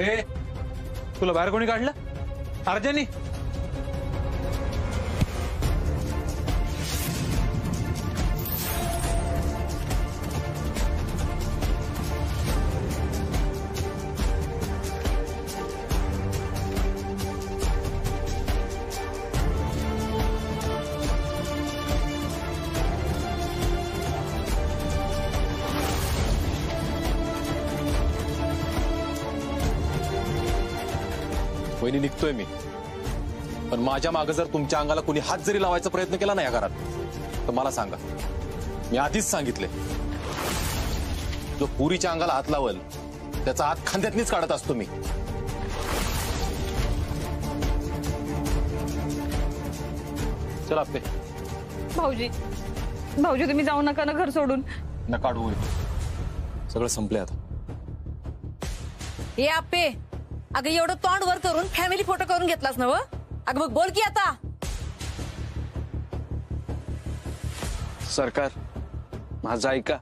ए तुला बाहेर कोणी काढलं? अर्जनी वहिनी निघतोय मी, पण माझ्या मागे जर तुमच्या अंगाला कोणी हात जरी लावायचा प्रयत्न केला ना या घरात तर मला सांगा. मी आधीच सांगितले, जो पुरीच्या अंगाला हात लावल त्याचा हात खांद्यातनीच काढत असतो मी. चला आपले. भाऊजी भाऊजी तुम्ही जाऊ नका ना घर सोडून. न काढू, सगळं संपले आता. हे आपे अगं एवढं तोंड वर करून फॅमिली फोटो करून घेतलास ना? अगं मग बोल की आता. सरकार माझं ऐका,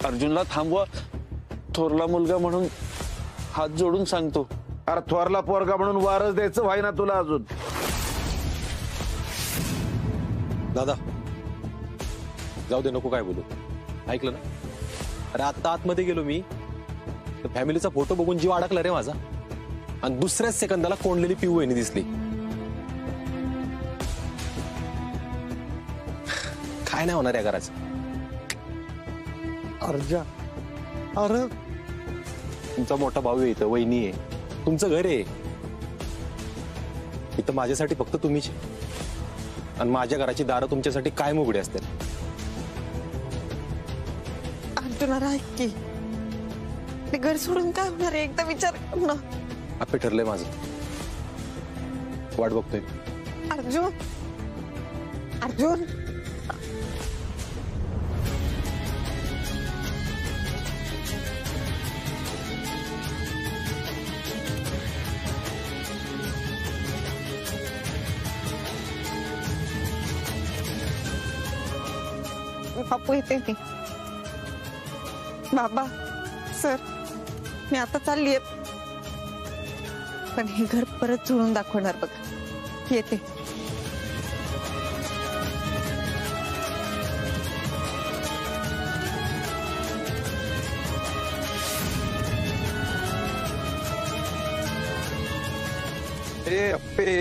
अर्जुनला थांबवा. थोरला मुलगा म्हणून हात जोडून सांगतो. अरे थोरला पोरगा म्हणून वारस द्यायचं व्हाय ना तुला अजून. दादा जाऊ दे, नको काय बोलू. ऐकलं ना? अरे आता आतमध्ये गेलो मी तर फॅमिलीचा फोटो बघून जीव अडकला रे माझा, आणि दुसऱ्याच सेकंदाला कोंडलेली पिऊ वहिनी दिसली. काय नाही होणार या घराचं. अर्जा अरे तुमचा मोठा भाऊ आहे, इथं वहिनी आहे, तुमचं घर आहे. इथं माझ्यासाठी फक्त तुम्हीच, आणि माझ्या घराची दारं तुमच्यासाठी कायम उघडी असतील. अर्जुना ऐक की, ते घर सोडून काय होणार आहे एकदा विचार कर ना. आपे ठरलंय माझं, वाट बघतोय. अर्जुन अर्जुन बापू येते मी. बाबा सर मी आता चाललीये, पण हे घर परत सोडून दाखवणार बघा. येते. ए अप्पे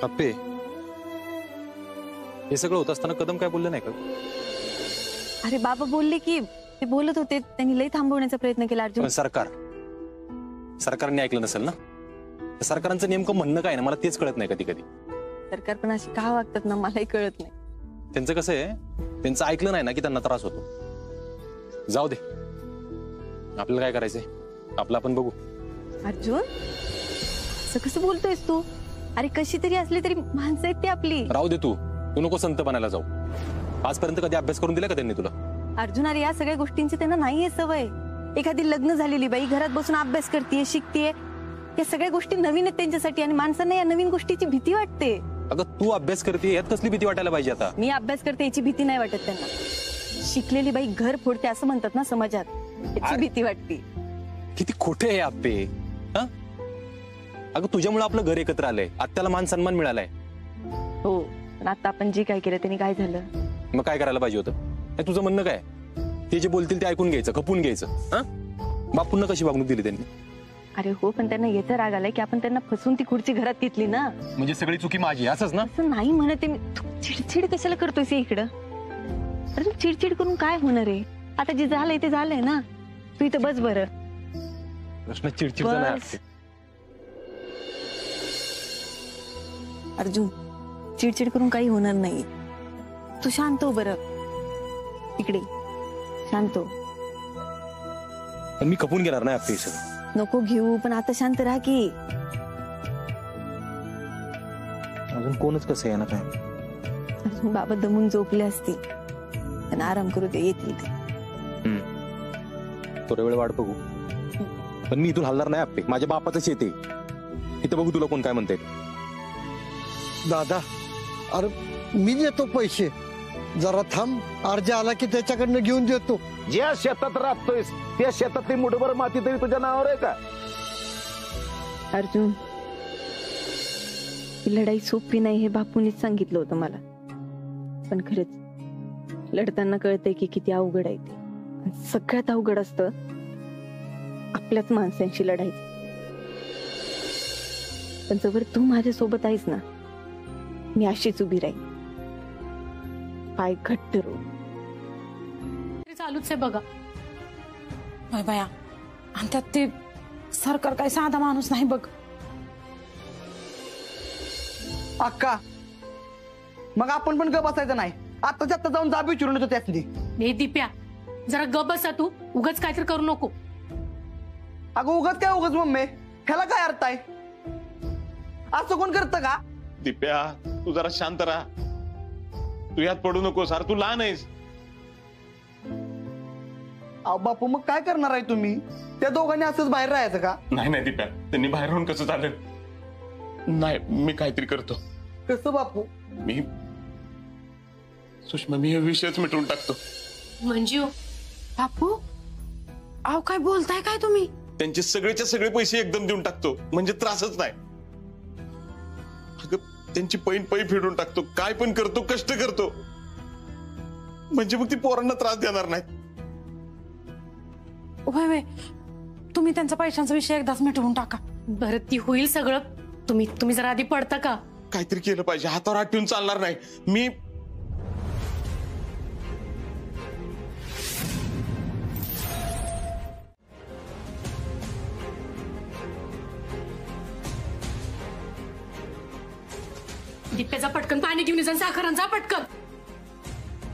अप्पे, हे सगळं होत असताना कदम काय बोलले नाही का? अरे बाबा बोलले की ते बोलत होते, त्यांनी लई थांबवण्याचा प्रयत्न केला अर्जुन. सरकारने ऐकलं नसेल ना? सरकारांचं नेमकं म्हणणं काय ना मला तेच कळत नाही कधी कधी. सरकार पण अशी का वागतात ना मलाही कळत नाही. त्यांचं कसं आहे, त्यांचं ऐकलं नाही ना की त्यांना त्रास होतो. जाऊ दे, आपल्याला काय करायचंय आपलं आपण बघू. अर्जुन असं कसं बोलतोयस तू? अरे कशी तरी असली तरी माणसं आहेत ती आपली. राहू दे, तू नको संत बनायला जाऊ. आजपर्यंत कधी अभ्यास करून दिला का त्यांनी तुला? अर्जुन अरे या सगळ्या गोष्टींची त्यांना नाहीये सवय. एखादी लग्न झालेली बाई घरात बसून अभ्यास करते, शिकते, या सगळ्या गोष्टी नवीन आहेत त्यांच्यासाठी, आणि माणसांना या नवीन गोष्टीची भीती वाटते. अगं तू अभ्यास करते यात कसली भीती वाटायला पाहिजे? आता मी अभ्यास करते याची भीती नाही वाटत त्यांना. शिकलेली बाई घर फोडते असं म्हणतात ना समाजात, याची भीती वाटते. किती खोटे आहे आप्पे. अगं तुझ्यामुळे आपलं घर एकत्र आलंय, आत्याला मान सन्मान मिळालाय. हो पण आता आपण जे काय केलं त्यांनी काय झालं? मग काय करायला पाहिजे होतं? तुझं म्हणणं काय? ते जे बोलतील ते ऐकून घ्यायचं, खपून घ्यायचं. बापूंना कशी वागणूक दिली त्यांनी? अरे हो पण त्यांना याचा राग आलाय की आपण त्यांना फसून ती खुर्ची घरात घेतली ना. म्हणजे सगळी चुकी माझी असंच ना? असं नाही म्हणते मी. चिडचिड कशाला करतोयस इकडं? अरे चिडचिड करून काय होणार आहे? आता जे झालंय ते झालंय ना. तू इथं बस बरं. प्रश्न चिडचिडचा नाही. अर्जुन चिडचिड करून काही होणार नाही. तू शांत हो बरं. इकडे शांत हो. मी खपून घेणार नाही आपले सगळं. नको घेऊ पण आता शांत राहा की. अजून कोणच कसं आहे ना काय? अजून बाबा दमून झोपले असतील, त्यांना आराम करू दे, येतील ते. थोडा वेळ वाट बघू, पण मी इथून हलणार नाही आपले. माझ्या बापाचं शेत आहे इथं, बघू तुला कोण काय म्हणते. दादा अरे मी देतो पैसे, जरा थांब, अर्जा आला की त्याच्याकडनं घेऊन देतो. ज्या शेतात राबतोयस त्या शेतातली मुठभर माती तरी तुझ्या नावावर आहे का? अर्जुन, ही लढाई सोपी नाही हे बापूंनीच सांगितलं होतं मला. पण खरंच लढताना कळतंय की किती अवघड आहे ते. आणि सगळ्यात अवघड असतं आपल्याच माणसांशी लढायचं. पण जवळ तू माझ्या सोबत आहेस ना, मी अशीच उभी राहील, पाय घट्ट रोवून. चालूच आहे बघा. होय बाया, आणि त्यात ते सरकार काय साधा माणूस नाही बघ. अक्का, मग आपण पण ग बसायचं नाही, आताच्या आता जाऊन जाब विचारून येतो त्यातली. हे दिप्या, जरा गप बसा तू, उगाच काहीतरी करू नको. अगं उगाच काय उगाच मम्मी, ह्याला काय अर्थ आहे? असं कोण करतं का? दिप्या, तू जरा शांत राहा, तू यात पडू नकोस. अरे तू लहान आहेस. अहो बापू, मग काय करणार आहे तुम्ही? त्या दोघांनी असंच बाहेर राहायचं का? नाही नाही दिप्या, त्यांनी बाहेर राहून कसं चालेल? नाही, मी काहीतरी करतो. कसं बापू? मी सुषमा, मी हे विषयच मिटवून टाकतो. म्हणजे बापू, अहो काय बोलताय काय तुम्ही? त्यांचे सगळेच्या सगळे पैसे एकदम देऊन टाकतो, म्हणजे त्रासच नाही. अगं, त्यांची पैन पै फेडून टाकतो, काय पण करतो, कष्ट करतो, म्हणजे मग ती पोरांना त्रास देणार नाही. होय होय, तुम्ही त्यांचा पैशांचा विषय एकदाच मिटवून टाका. बरं, ती होईल सगळं. तुम्ही जरा आधी पडता का? काहीतरी केलं पाहिजे, हातावर हात ठेवून चालणार नाही. मी दिप्याचा पटकन पाणी घेऊन जा, साखरांचा पटकन.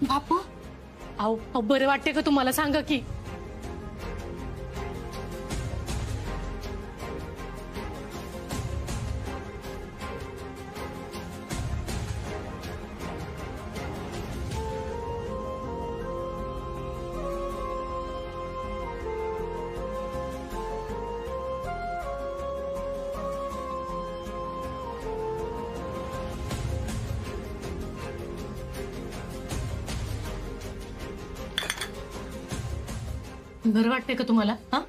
बापू, अहो बरं वाटते का तुम्हाला? सांगा की. बरं वाटते का तुम्हाला? हा,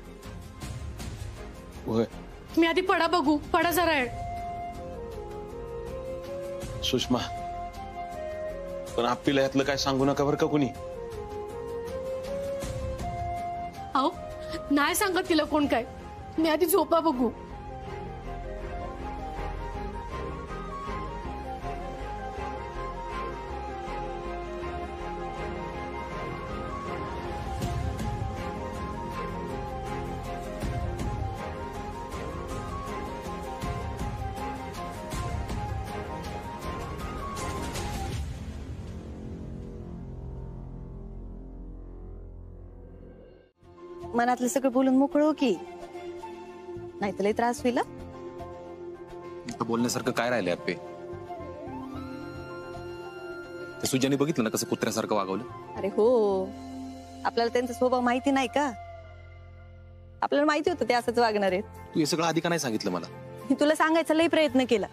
तुम्ही आधी पडा बघू, पडा जरा. सुषमा, पण आपल्याला यातलं काय सांगू नका बरं का कोणी. अहो नाही सांगत तिला कोण काय. मी आधी झोपा बघू. मनातलं सगळं बोलून मोकळं हो की, नाही तर लय त्रास होईल. बोलण्यासारखं काय राहिले आप्पे? ते सुजाने बघितलं ना कसं कुत्र्यासारखं वागवलं. अरे हो, आपल्याला त्यांचा स्वभाव माहिती नाही का? आपल्याला माहिती होतं ते असंच वागणार आहेत. तू हे सगळं आधी का नाही सांगितलं मला? मी तुला सांगायचा लय प्रयत्न केला,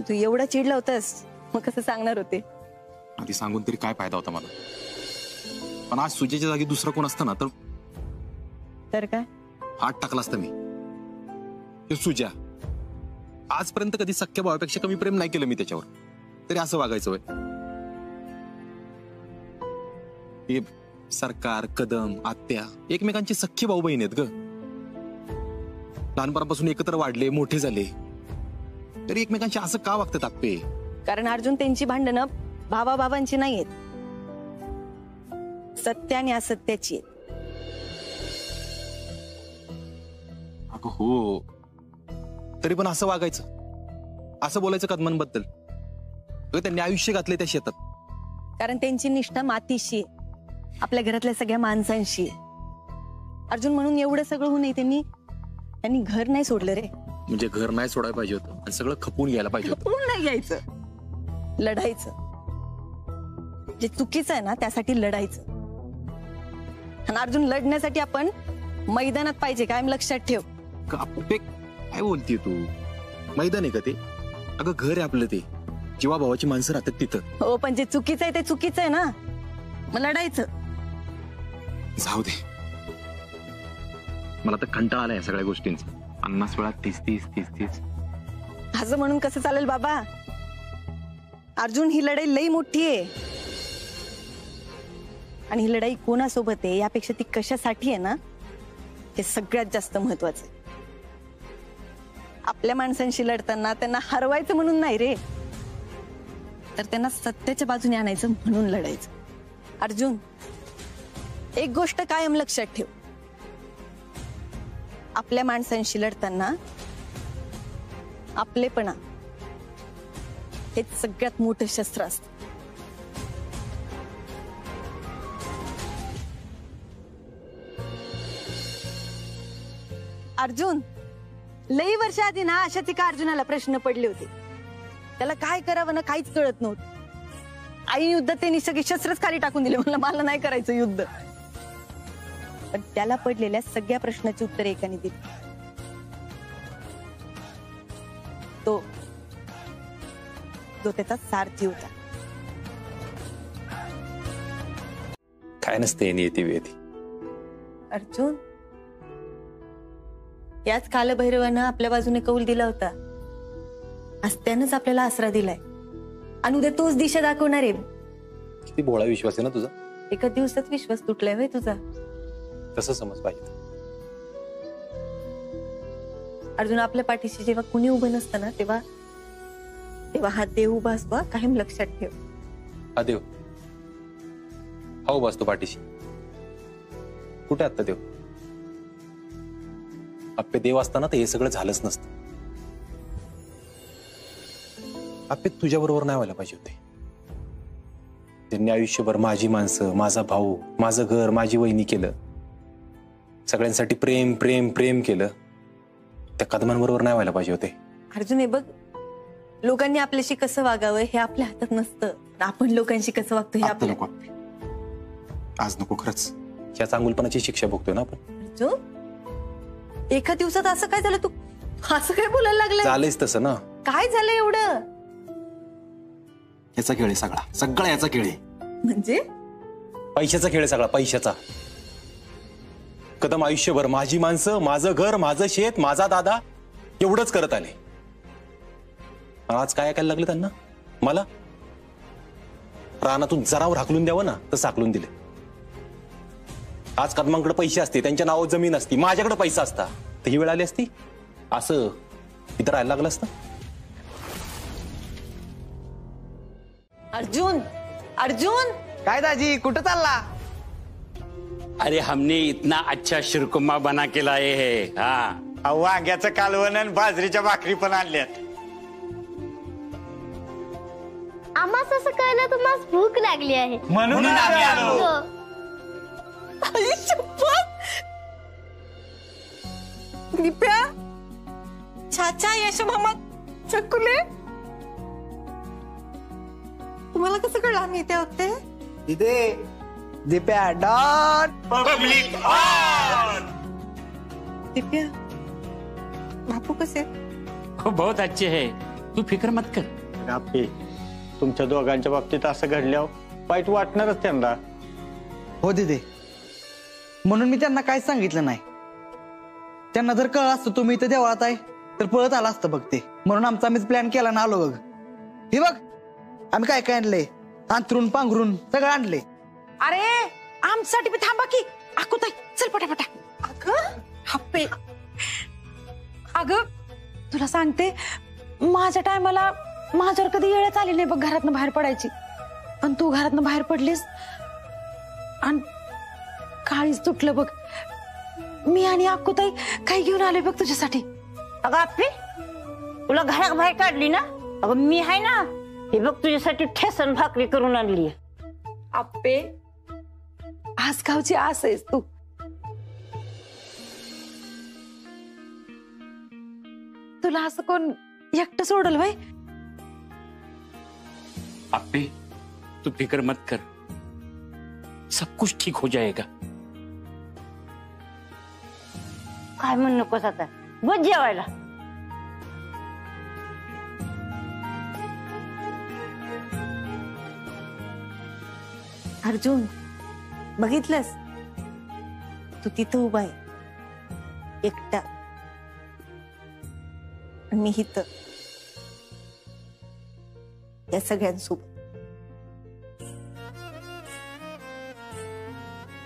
तू एवढा चिडला होतास, मग कसं सांगणार होते? आधी सांगून तरी काय फायदा होता मला? पण आज सुजेच्या जागी दुसरा कोण असतं ना तर काय हात टाकला असता मी. हे सुजा, आजपर्यंत कधी सख्या भावापेक्षा कमी प्रेम नाही केलं मी त्याच्यावर, तरी असं वागायचं वय? हे सरकार, कदम, आत्या एकमेकांची सख्खी भाऊ बहीण आहेत ग. लहानपणापासून एकत्र वाढले, मोठे झाले, तरी एकमेकांशी असं का वागतात आप्पे? कारण अर्जुन, त्यांची भांडणं भावाभावांची नाहीयेत, सत्य आणि असत्याची आहेत. अगं हो, तरी पण असं वागायचं, असं बोलायचं कदमांबद्दल? त्यांनी आयुष्य घातले त्या शेतात. कारण त्यांची निष्ठा मातीशी आहे, आपल्या घरातल्या सगळ्या माणसांशी आहे. अर्जुन, म्हणून एवढं सगळं होऊन त्यांनी घर नाही सोडलं रे. म्हणजे घर नाही सोडायला पाहिजे होतं आणि सगळं खपून घ्यायला पाहिजे होतं. खपून नाही घ्यायचं, लढायचं. जे चुकीचं आहे ना त्यासाठी लढायचं. आणि अर्जुन, लढण्यासाठी आपण मैदानात पाहिजे, कायम लक्षात ठेव. काय बोलतीये तू? मैदान आहे का ते? अगं घर आहे आपलं ते. जीवाभावाची माणसं राहतात तिथं. हो पण जे चुकीचं आहे ते चुकीचं आहे ना, मग लढायचं. जाऊ दे, मला तर कंटाळा आलाय या सगळ्या गोष्टींचा. 50 वेळा 30. असं म्हणून कसं चालेल बाबा? अर्जुन, ही लढाई लई मोठी आहे आणि ही लढाई कोणासोबत आहे यापेक्षा ती कशासाठी आहे ना, हे सगळ्यात जास्त महत्वाचं आहे. आपल्या माणसांशी लढताना त्यांना हरवायचं म्हणून नाही रे, तर त्यांना सत्याच्या बाजूने आणायचं म्हणून लढायचं. अर्जुन, एक गोष्ट कायम लक्षात ठेव, आपल्या माणसांशी लढताना आपलेपणा हेच सगळ्यात मोठं शस्त्र असतं. अर्जुन, लई वर्ष आधी ना अशाच एका अर्जुनाला प्रश्न पडले होते. त्याला काय करावं ना काहीच कळत नव्हतं. आई युद्धात त्यांनी सगळे शस्त्रच खाली टाकून दिले. मला नाही करायचं युद्ध. पण त्याला पडलेल्या सगळ्या प्रश्नाची उत्तरे एकाने दिली. तो त्याचा सारथी होता. काय नसते नियती वेती. अर्जुन, याच कालभैरवानं आपल्या बाजूने कौल दिला होता. आज त्यानंच आपल्याला आसरा दिलाय आणि उद्या तोच दिशा दाखवणार आहे. किती भोळा विश्वास आहे ना तुझा. एका दिवसात विश्वास तुटलाय व्हय तुझा? तसं समज पाहिजे. अर्जुन, आपल्या पाठीशी जेव्हा कुणी उभं नसतं ना, तेव्हा हा देव उभा असतो. कायम लक्षात ठेव. हा देव हा उभा असतो पाठीशी. कुठे आता देव? आपले देव असताना तर हे सगळं झालंच नसतं. आपले तुझ्या बरोबर नाही व्हायला पाहिजे होते. त्यांनी आयुष्यभर माझी माणसं, माझा भाऊ, माझं घर, माझी वहिनी केलं. सगळ्यांसाठी प्रेम प्रेम प्रेम केलं. त्या कदमांबरोबर नाही व्हायला पाहिजे होते. अर्जुन, हे बघ, लोकांनी आपल्याशी कसं वागावं हे आपल्या हातात नसतं. आपण लोकांशी कसं वागतो हे आपल्या. आज नको खरंच. या चांगुलपणाची शिक्षा भोगतोय ना आपण. अर्जुन, एका दिवसात असं काय झालं? तू असं काय बोलायला लागलं? चालेच तसं ना. काय झालं एवढं? याचा खेळ आहे सगळा याचा खेळ आहे. म्हणजे पैशाचा खेळ आहे सगळा, पैशाचा. कदम आयुष्यभर माझी माणसं, माझं घर, माझं शेत, माझा दादा एवढंच करत आले. आज काय ऐकायला लागले त्यांना? मला रानातून जरावर हाकलून द्यावं ना, तसं हाकलून दिले. आज कदमांकडे पैसे असते, त्यांच्या नावावर जमीन असती, माझ्याकडे पैसा असता, तर ही वेळ आली असती असं इथं राहायला लागलं असतं. अर्जुन, अर्जुन, काय दाजी, कुठं चालला? अरे हमने इतना अच्छा शिरकुम्मा बना के लाए है. हा, वांग्याचं कालवण आणि बाजरीच्या भाकरी पण आणल्यात. आम्हाला असं कळलं तुम्हाला भूक लागली आहे म्हणून आम्ही आलो. दिप्या, चाचा, यश मामा, चकुले, तुम्हाला कसं कळलं आम्ही इथे होते? इथे Dipya dot public on. Dipya, बापू कसे? हो, बहुत अच्छे है. तू फिकर मत कर. आपे, तुमच्या दोघांच्या बाबतीत असं घडल्यावर वाईट वाटणारच त्यांना. हो दिदे, म्हणून मी त्यांना काय सांगितलं नाही. त्यांना जर कळ असतं तुम्ही इथं देवळात आहे तर पळत आला असतं बघ ते. म्हणून आम्हीच प्लॅन केला ना आलो बघ. हे बघ, आम्ही काय काय आणलंय, अंथरून पांघरून सगळं आणले. अरे आमच्यासाठी बी थांबा की. आकुताई, चल पटापटा. अगं हप्पे, अगं तुला सांगते, माझ्या टायमाला माझ्यावर कधी वेळच आली नाही बघ घरातनं बाहेर पडायची. पण तू घरातनं बाहेर पडलीस आणि काळीच तुटलं बघ. मी आणि आकुताई काही घेऊन आले बघ तुझ्यासाठी. अगं आप्पे, तुला घरात बाहेर काढली ना? अगं मी आहे ना, हे बघ तुझ्यासाठी ठेसन भाकरी करून आणली. आप्पे, आज गावची आस आहेस तू. तुला असं कोण एकटं सोडल बाई? आप्पे, तू फिकर मत कर. सब कुछ ठीक हो जाएगा. काय म्हणू नकोस आता, बस जेवायला. अर्जुन, बघितलंस, तू तिथं उभा आहे एकटा, आणि मी इथं या सगळ्यांसोबत.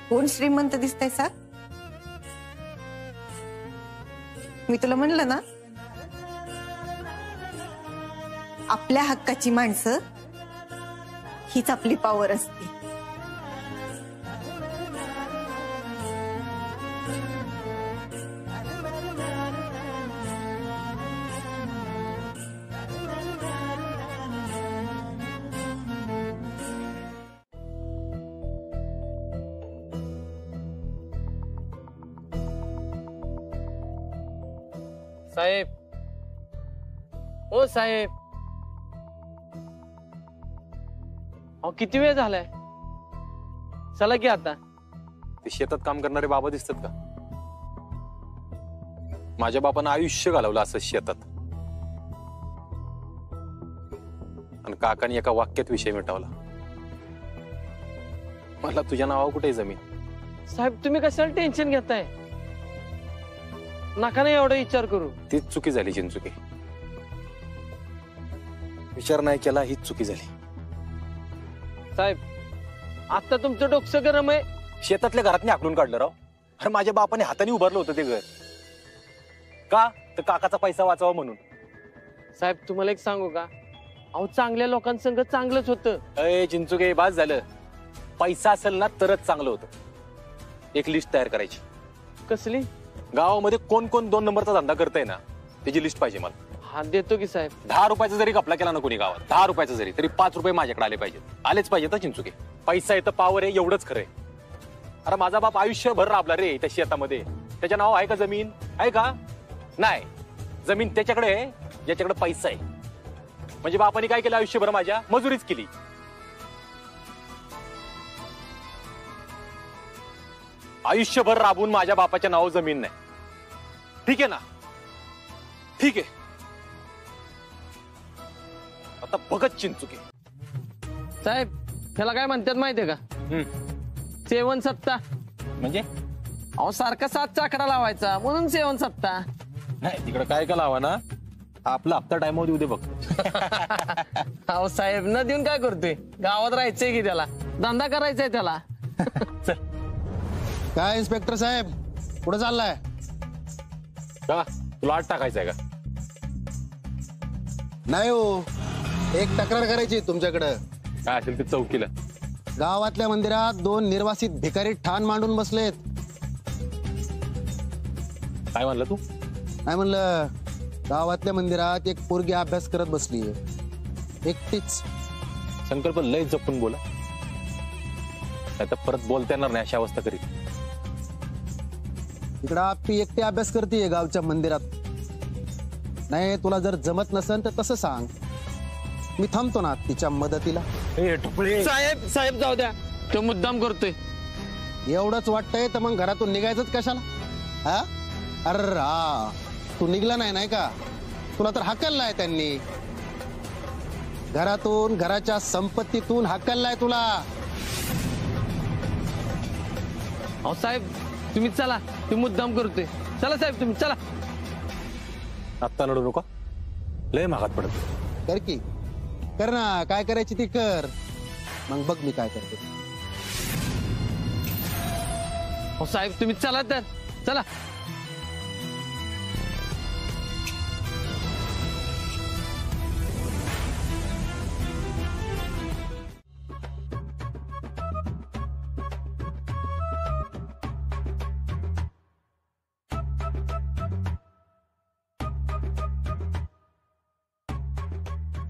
कोण श्रीमंत दिसतंय सा? मी तुला म्हणलं ना, आपल्या हक्काची माणसं हीच आपली पॉवर असते. साहेब, ओ साहेब, अहो किती वेळ झालाय, चला की आता. ते शेतात काम करणारे बाबा दिसतात का? माझ्या बापानं आयुष्य घालवलं असं शेतात, आणि काकाने एका वाक्यात विषय मिटवला. मला तुझ्या नावावर कुठे जमीन? साहेब तुम्ही कशाला टेन्शन घेताय? नका नाही एवढा विचार करू. तीच चुकी झाली चिंचुकी. विचार नाही केला हीच चुकी झाली. साहेब आता तुमचं डोकं गरम आहे. शेतातल्या घरात हाकलून काढलं राव. अरे माझ्या बापाने हाताने उभारलं होतं ते घर. का? तर काकाचा पैसा वाचावा म्हणून. साहेब तुम्हाला एक सांगू का, अहो चांगल्या लोकांसंग चांगलंच होतं. अय चिंचुके, बास झालं. पैसा असेल ना तरच चांगलं होतं. एक लिस्ट तयार करायची. कसली? गावामध्ये कोण कोण 2 नंबरचा धंदा करताय ना त्याची लिस्ट पाहिजे मला. हा देतो की साहेब. 10 रुपयाचा जरी कपला केला ना कोणी गावात, 10 रुपयाचा जरी, तरी 5 रुपये माझ्याकडे आले पाहिजेत. आलेच पाहिजे तर चिंचुके. पैसा येतं पावर आहे एवढंच खरंय. अरे माझा बाप आयुष्यभर राबला रे त्या शेतामध्ये. त्याच्या नाव आहे का जमीन? आहे का? नाही. जमीन त्याच्याकडे आहे ज्याच्याकडे पैसा आहे. म्हणजे बापाने काय केलं आयुष्यभर? माझ्या मजुरीच केली. आयुष्यभर राबून माझ्या बापाच्या नाव जमीन नाही. ठीक आहे ना? ठीक आहे. आता बघत चिंचुके. साहेब त्याला काय म्हणतात माहितीये का? सेवन सत्ता. म्हणजे अहो सारखा 7चा आकडा लावायचा म्हणून सेवन सत्ता. नाही तिकडे काय का लावा ना, आपला हप्ता टाइम देऊ दे बघ. अहो साहेब न देऊन काय करतोय? गावात राहायचंय की त्याला, धंदा करायचाय त्याला. काय इन्स्पेक्टर साहेब पुढे चाललाय का? तुला आत टाकायचंय का? नाही हो, एक तक्रार करायची तुमच्याकडे. काय असेल ते चौकीला. गावातल्या मंदिरात 2 निर्वासित भिकारी ठाण मांडून बसलेत. काय म्हणलं तू? नाही म्हणलं, गावातल्या मंदिरात एक पोरगी अभ्यास करत बसलीये एकटीच. संकल्प लय जपून बोला, नाही तर परत बोलता येणार नाही अशी अवस्था करी. इकडं आपली एकटी अभ्यास करते गावच्या मंदिरात. नाही तुला जर जमत नसेल तर तसं सांग, मी थांबतो ना तिच्या मदतीला. साहेब साहेब जाऊ द्या, तो मुद्दाम करतोय. एवढंच वाटतंय तर मग घरातून निघायचंच कशाला? हा अरे हा, तू निघला नाही का? तुला तर हाकललाय त्यांनी घरातून, घराच्या संपत्तीतून हाकललाय तुला. अहो साहेब तुम्ही चला, तू मुद्दाम करतोय. चला साहेब तुम्ही चला. आत्ता लढू नका, लय महागात पडत. कर की, कर ना, काय करायची ती कर. मग बघ मी काय करते. अहो साहेब तुम्ही चला तर चला.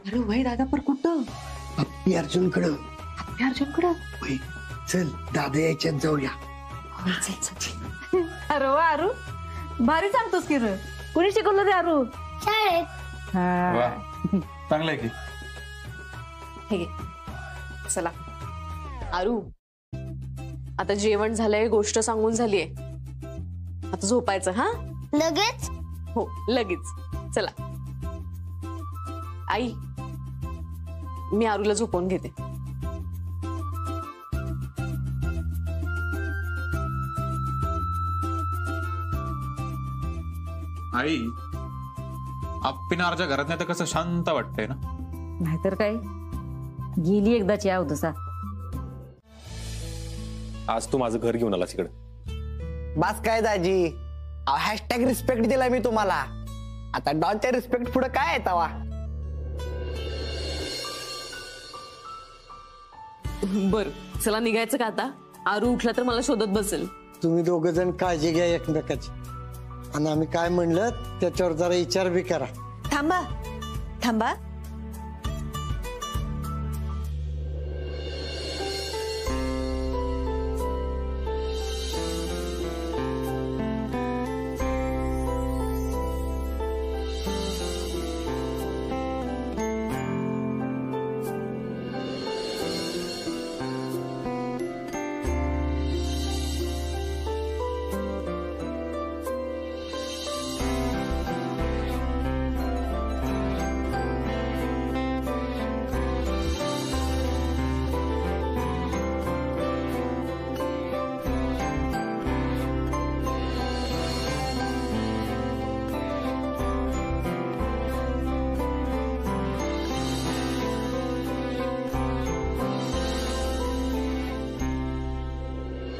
अरे वय दादा पर कुठं? अप्पी अर्जुनकडं. आपल्या अर्जुनकडं? चल दादा याच्यात जाऊया. अरे वा अरू, भारी सांगतोस की रे. कोणी शिकवलं रे अरू? शाळेत. चांगलंय की. हे घे. चला आरू, आता जेवण झालंय, गोष्ट सांगून झालीये, आता झोपायचं. हा लगेच? हो लगेच. चला आई, मी आरूला झोपवून घेते. आई आप्पीना अर्जा घरात नाही तर कसं शांत वाटतंय ना. नाहीतर काय, गेली एकदाची अवधसा. आज तू माझं घर घेऊन आलास इकडे. बास काय दाजी, हॅशटॅग रिस्पेक्ट दिला मी तुम्हाला. आता डॉनच्या रिस्पेक्ट पुढे काय आहे तवा. बर चला निघायचं का आता? आरू उठला तर मला शोधत बसेल. तुम्ही दोघ जण काळजी घ्या एकमेकाची, आणि आम्ही काय म्हणलं त्याच्यावर जरा विचार बी करा. थांबा थांबा,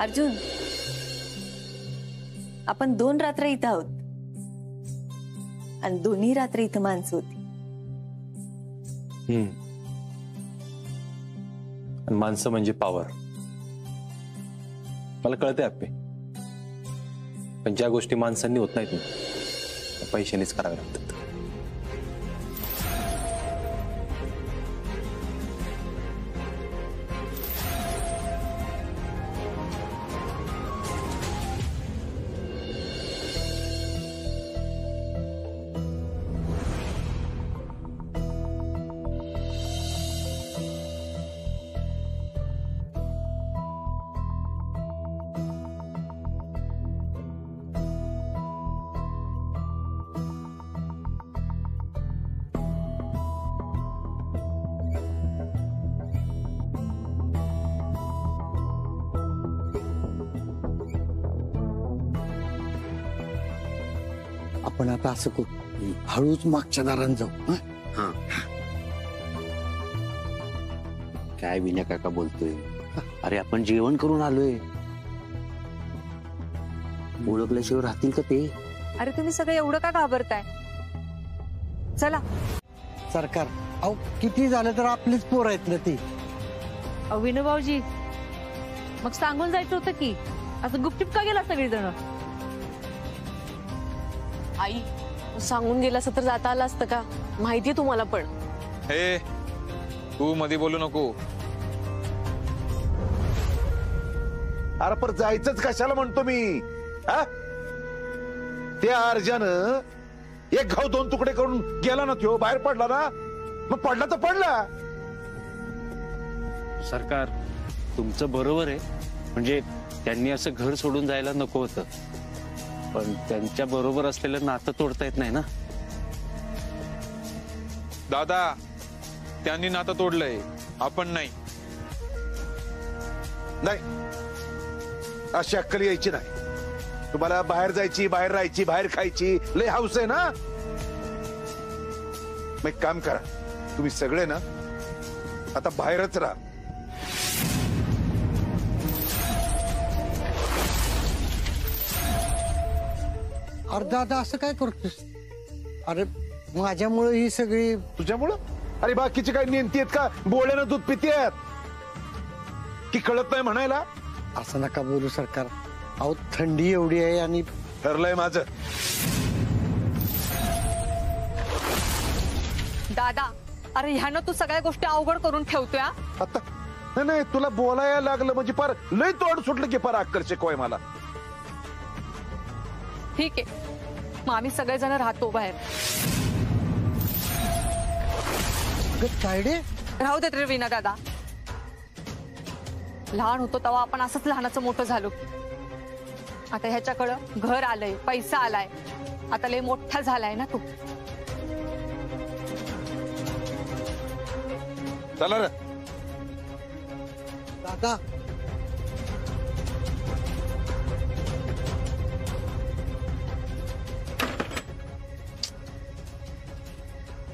अर्जुन, आपण 2 रात्र इथं आहोत आणि दोन्ही रात्र इथं माणसं होती. आणि माणसं म्हणजे पॉवर. मला कळतंय आप्पे, पण ज्या गोष्टी माणसांनी होत नाहीत ना, पैशानेच कराव्या लागतात. आपण आता असं करू, हळूच मागच्या दारात जाऊ. काय विनय काका बोलतोय? अरे आपण जेवण करून आलोय, ओळखल्याशिवाय राहतील का ते? अरे तुम्ही सगळे एवढं का घाबरताय? चला. सरकार अहो किती झालं तर आपलीच पोर आहेत ना ती. विनोबाजी मग सांगून जायचं होतं की, असं गुपचूप का गेला सगळीजण? आई सांगून गेलास तर जाता आलं असतं का? माहितीये तुम्हाला पण. हे तू मध्ये बोलू नको. अरे पर जायचंच कशाला म्हणतो मी? त्या अर्जानं एक घाव 2 तुकडे करून गेला ना, तो बाहेर पडला ना, मग पडला तर पडला. सरकार तुमचं बरोबर आहे, म्हणजे त्यांनी असं घर सोडून जायला नको होतं, पण त्यांच्या बरोबर असलेलं नातं तोडता येत नाही ना. दादा त्यांनी नातं तोडलंय, आपण नाही. अशी अक्कल यायची नाही तुम्हाला. बाहेर जायची, बाहेर राहायची, बाहेर खायची लय हाऊस आहे ना. मग एक काम करा, तुम्ही सगळे ना आता बाहेरच राहा. अरे दादा असं काय करतोस? अरे माझ्यामुळे ही सगळी. तुझ्यामुळं? अरे बाकीचे काय नेमती आहेत का? बोळ्यानं दूध पितेत की कळत नाही म्हणायला? असं नका बोलू सरकार. अहो थंडी एवढी आहे आणि. ठरलंय माझं. दादा अरे ह्यानं तू सगळ्या गोष्टी अवघड करून ठेवतोय. आता नाही तुला बोलायला लागलं म्हणजे फार लय तोड सुटलं की फार अक्कल शिकवाय मला. ठीक आहे, मग आम्ही सगळेजण राहतो बाहेर. राहू देत रे विना दादा. लहान होतो तेव्हा आपण असंच लहानाचं मोठं झालो. आता ह्याच्याकडं घर आलंय, पैसा आलाय, आता लय मोठा झालाय ना तू. चला रे दादा.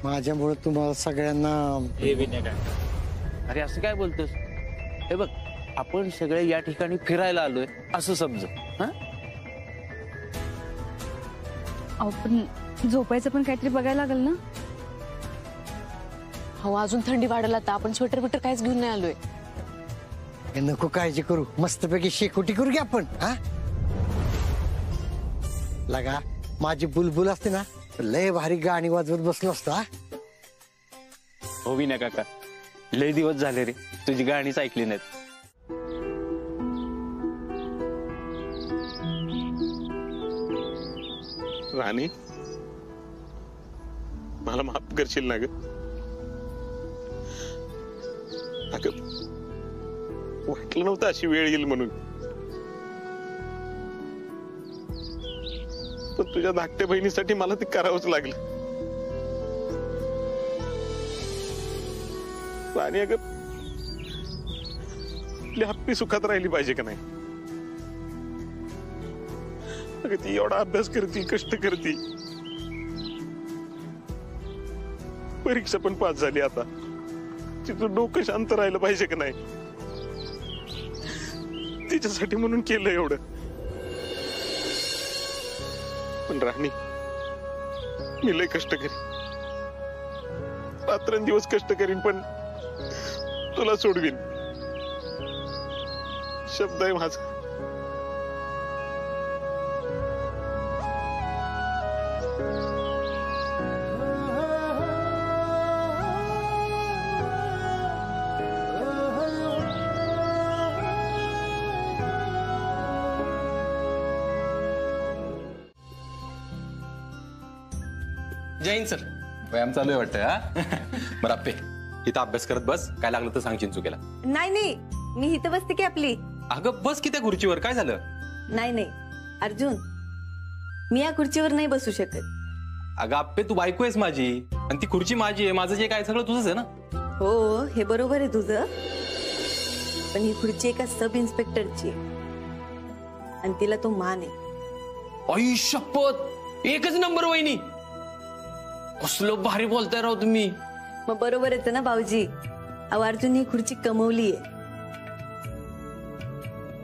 माझ्यामुळे तुम्हाला सगळ्यांना अरे असं काय बोलतोस? हे बघ, आपण सगळे या ठिकाणी फिरायला आलोय असं समज. पण झोपायचं पण काहीतरी बघायला लागेल ना. हो, अजून थंडी वाढेल आता. आपण स्वेटर बिटर काहीच घेऊन नाही आलोय. नको काळजी करू, मस्तपैकी शेकोटी करू की आपण. हा लगा, माझी बुलबुल असते ना, लय भारी गाणी वाजवत बसलो असतो. हो विनय काका, लय दिवस झाले रे तुझी गाणीच ऐकली नाहीत. राणी, मला माफ करशील ना ग? अगं, वाटलं नव्हतं अशी वेळ येईल म्हणून. पण तुझ्या धाकट्या बहिणीसाठी मला ते करावंच लागलं. राणी अगं, आपली हप्पी सुखात राहिली पाहिजे का नाही? अगं, ती एवढा अभ्यास करती, कष्ट करती, परीक्षा पण पास झाली. आता तिथं डोकं शांत राहिलं पाहिजे का नाही? तिच्यासाठी म्हणून केलं एवढं. पण राणी, मी लय कष्ट करीन, रात्रंदिवस कष्ट करीन, पण तुला सोडवीन. शब्द आहे माझा. जय हिंद सर. व्यायाम चालू आहे वाटतं. हा बरं आप्पे, इथं अभ्यास करत बस. काय लागलं तर सांग चिंचुकेला. नाही नाही, मी इथं बसते की आपली. अगं बस की त्या खुर्चीवर. काय झालं? नाही नाही अर्जुन, मी या खुर्चीवर नाही बसू शकत. अगं आप्पे, तू बायको आहेस माझी, आणि ती खुर्ची माझी आहे. माझं जे काय सगळं तुझंच आहे ना. हो, हे बरोबर आहे तुझं, पण ही खुर्ची एका सब इन्स्पेक्टरची आहे आणि तिला तो मान आहे. आई शपथ, एकच नंबर वहिनी. कसलं भारी बोलताय राव तुम्ही. मग बरोबर येतं ना भाऊजी. अहो अर्जुन, ही खुर्ची कमवली आहे,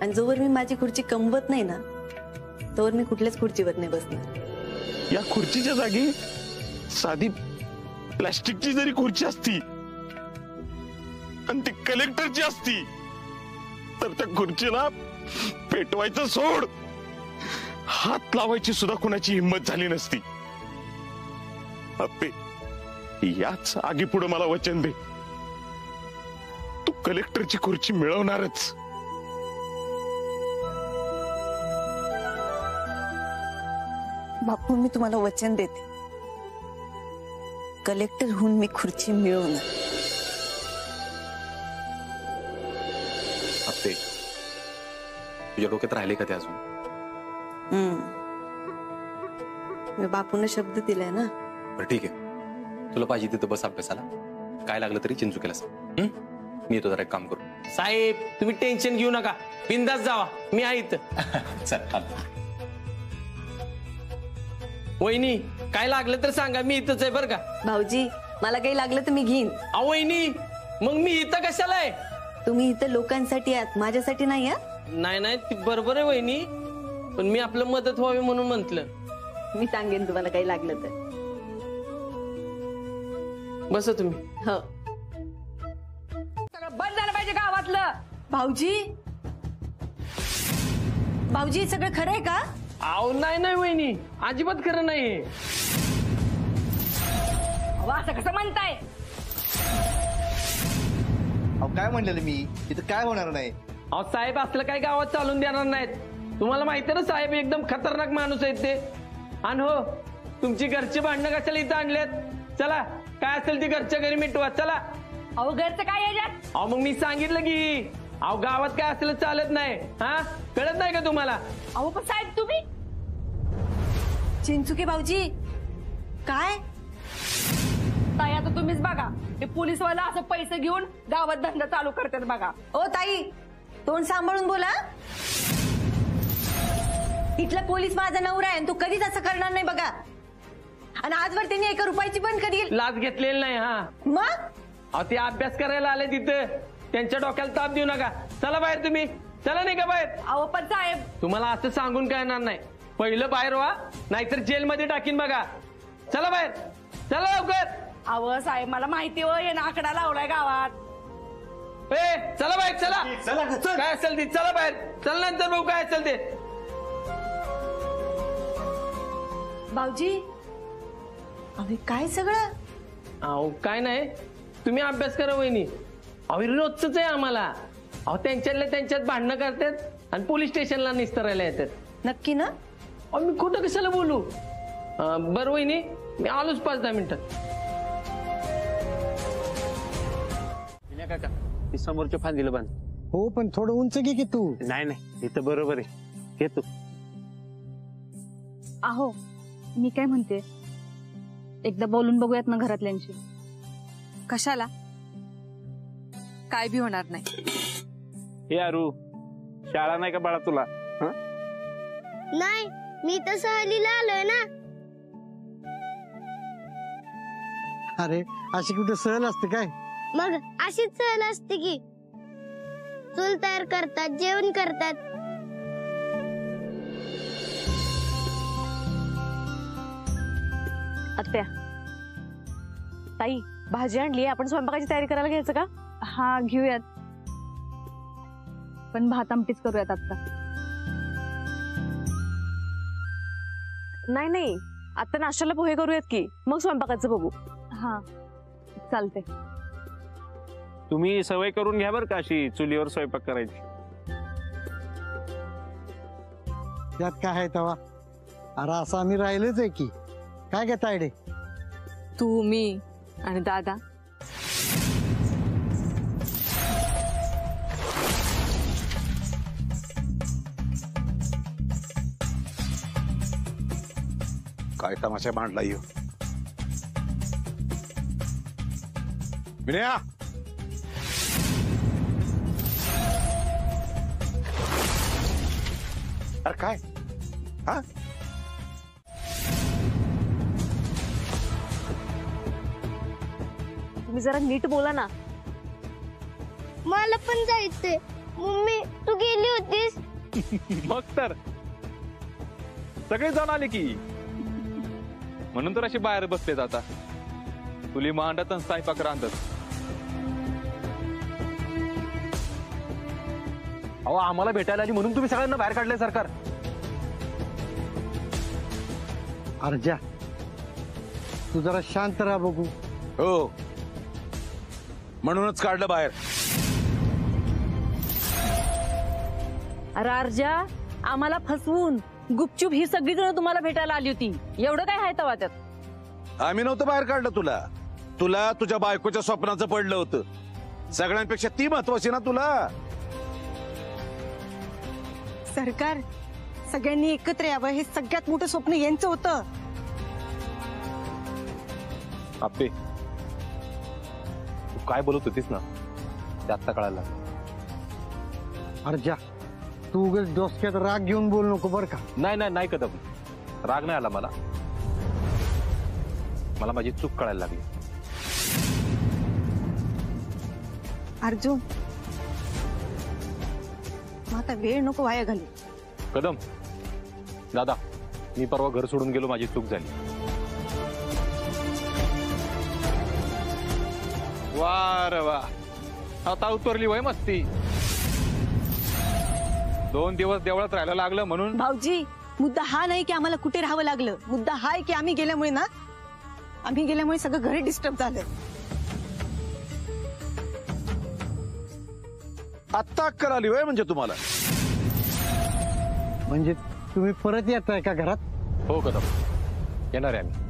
आणि जोवर मी माझी खुर्ची कमवत नाही ना, तोवर मी कुठल्याच खुर्चीवर नाही बसणार. या खुर्चीच्या जागी साधी प्लास्टिकची जरी खुर्ची असती आणि ती कलेक्टरची असती, तर त्या खुर्चीला पेटवायचं सोड, हात लावायची सुद्धा कुणाची हिंमत झाली नसती. अप्पे, याच आगी पुढे मला वचन दे, तू कलेक्टरची खुर्ची मिळवणारच. बापू, मी तुम्हाला वचन देते, कलेक्टर होऊन मी खुर्ची मिळवणार. आप्पे, तुझ्या डोक्यात राहिले का ते अजून? मी बापूने शब्द दिलाय ना. बरं ठीक आहे, तुला पाहिजे तिथं बस अभ्यासाला. काय लागलं तरी चिंचुकेला सांग. मी येतो जरा एक काम करू. साहेब, तुम्ही टेन्शन घेऊ नका, बिंदास जावा, मी आहे इथं. चल. वहिनी, काय लागलं तर सांगा, मी इथंच आहे बरं का. भाऊजी, मला काही लागलं तर मी घेईन. वहिनी, मग मी इथं कशाला आहे? तुम्ही इथं लोकांसाठी आहात, माझ्यासाठी नाही आहात. नाही, ती बरोबर आहे वहिनी, पण मी आपलं मदत व्हावी म्हणून म्हंटल. मी सांगेन तुम्हाला काही लागलं तर. बस तुम्ही. हो, सगळं बंद झालं पाहिजे गावातलं. भाऊजी सगळं खरं आहे का? नाही वहिनी, अजिबात खरं नाही. असं कसं म्हणताय? काय म्हणलेलं मी, इथं काय होणार नाही. साहेब, असलं काय गावात चालून देणार नाहीत. तुम्हाला माहिती ना साहेब, एकदम खतरनाक माणूस आहेत ते. आणि हो, तुमची घरची भांडणं कशाला इथं आणलेत? चला, काय असेल ती घरच्या घरी मिटवा. चला. अहो, घरचं काय याच्यात? मग मी सांगितलं की गावात काय असेल चालत नाही. हा, कळत नाही का तुम्हाला? अहो पण साहेब, तुम्ही चिंचुके भाऊजी, काय ताई, आता तुम्हीच बघा, हे पोलीसवाला असं पैसे घेऊन गावात धंदा चालू करतात बघा. ओ ताई, तोंड सांभाळून बोला. इथला पोलीस माझा नवरा आहे, तू कधीच असं करणार नाही बघा. आणि आजवर त्यांनी 1 रुपयाची पण कधी लाच घेतलेली नाही. हा मग अहो ते अभ्यास करायला आले तिथं, त्यांच्या डोक्याला ताप देऊ नका. चला बाहेर तुम्ही, चला नाही का बाहेर. अहो पण साहेब तुम्हाला असं सांगून कळणार नाही. पहिलं बाहेर व्हा, नाहीतर जेलमध्ये टाकीन बघा. चला बाहेर, चला लवकर. अहो साहेब मला माहिती हो ये आकडा लावलाय गावात. चला बाहेर, चला. काय असेल ते चला बाहेर, चल नंतर बघू काय असेल ते. भाऊजी अरे काय सगळं. अहो काय नाही, तुम्ही अभ्यास करा वहिनी. अहो रोजच आहे आम्हाला. अहो त्यांच्यातल्या त्यांच्यात भांडणं करतात आणि पोलीस स्टेशनला निस्तरायला येतात. नक्की ना. अहो मी खोटं कशाला बोलू. बरं वहिनी मी आलोच 5-10 मिनिटात. काका ती समोरच्या फांदीला बांध. हो पण थोडं उंच घे की तू. नाही नाही इथं बरोबर आहे, घे तू. अहो मी काय म्हणते, एकदा बोलून बघूयात ना घरातल्यांशी. कशाला? काय बी होणार नाही. हे अरू, शाळा नाही का बाळा तुला? नाही, मी तर सहलीला आलोय ना. अरे अशी कुठे सहल असते काय? मग अशीच सहल असते की. चूल तयार करतात, जेवण करतात. आत्या ताई भाजी आणली, आपण स्वयंपाकाची तयारी करायला घ्यायचं का? हा घेऊयात, पण भात आमटीच करूयात आता. नाही नाही आता नाश्त्याला पोहे करूयात की, मग स्वयंपाकाचं बघू. हा चालते. तुम्ही सवय करून घ्या बरं का अशी चुलीवर स्वयंपाक करायची. त्यात काय आहे तवा. अरे असं आम्ही राहिलोच आहे की. काय काय तायडे, तू मी आणि दादा. काय तमाशा मांडला येऊ. विनया अरे काय. हा तुम्ही जरा नीट बोला ना. मला पण जायचंय. मम्मी तू गेली होतीस. मग तर सगळे जण आले की, म्हणून तर अशी बाहेर बसलेत आता. तुली मांडत आणि स्वयंपाक रांधत. अहो आम्हाला भेटायला आली म्हणून तुम्ही सगळ्यांना बाहेर काढलंय सरकार. अरे जा तू जरा शांत राहा बघू. हो म्हणूनच काढलं बाहेर. अरे अर्जा, आम्हाला फसवून गुपचूप ही सगळी जण तुम्हाला भेटायला आली होती. एवढं काय आहे तवा त्यात? आम्ही नव्हतं बाहेर काढलं तुला. तुला तुझ्या बायकोच्या स्वप्नाचं पडलं होतं. सगळ्यांपेक्षा ती महत्वाची ना तुला. सरकार सगळ्यांनी एकत्र यावं हे सगळ्यात मोठं स्वप्न यांचं होतं. आपे तू काय बोलत होतीस ना ते आत्ता कळायला. अरे जा तू उगाच डोसक्यात राग घेऊन बोल नको बर का. नाही नाही नाही कदम, राग नाही आला मला. मला माझी चूक कळायला लागली. अर्जुन मग आता वेळ नको वाया घालू. कदम दादा, मी परवा घर सोडून गेलो, माझी चूक झाली. वा रे वा, आता उतरली वय मस्ती. 2 दिवस देवळात राहायला लागलं म्हणून. भाऊजी मुद्दा हा नाही की आम्हाला कुठे राहावं लागलं. मुद्दा हा आहे की आम्ही गेल्यामुळे सगळं घर डिस्टर्ब झालं. आत्ता अक्कल आली वय म्हणजे तुम्हाला. म्हणजे तुम्ही परत येताय का घरात? हो कदम, येणार आहे आम्ही.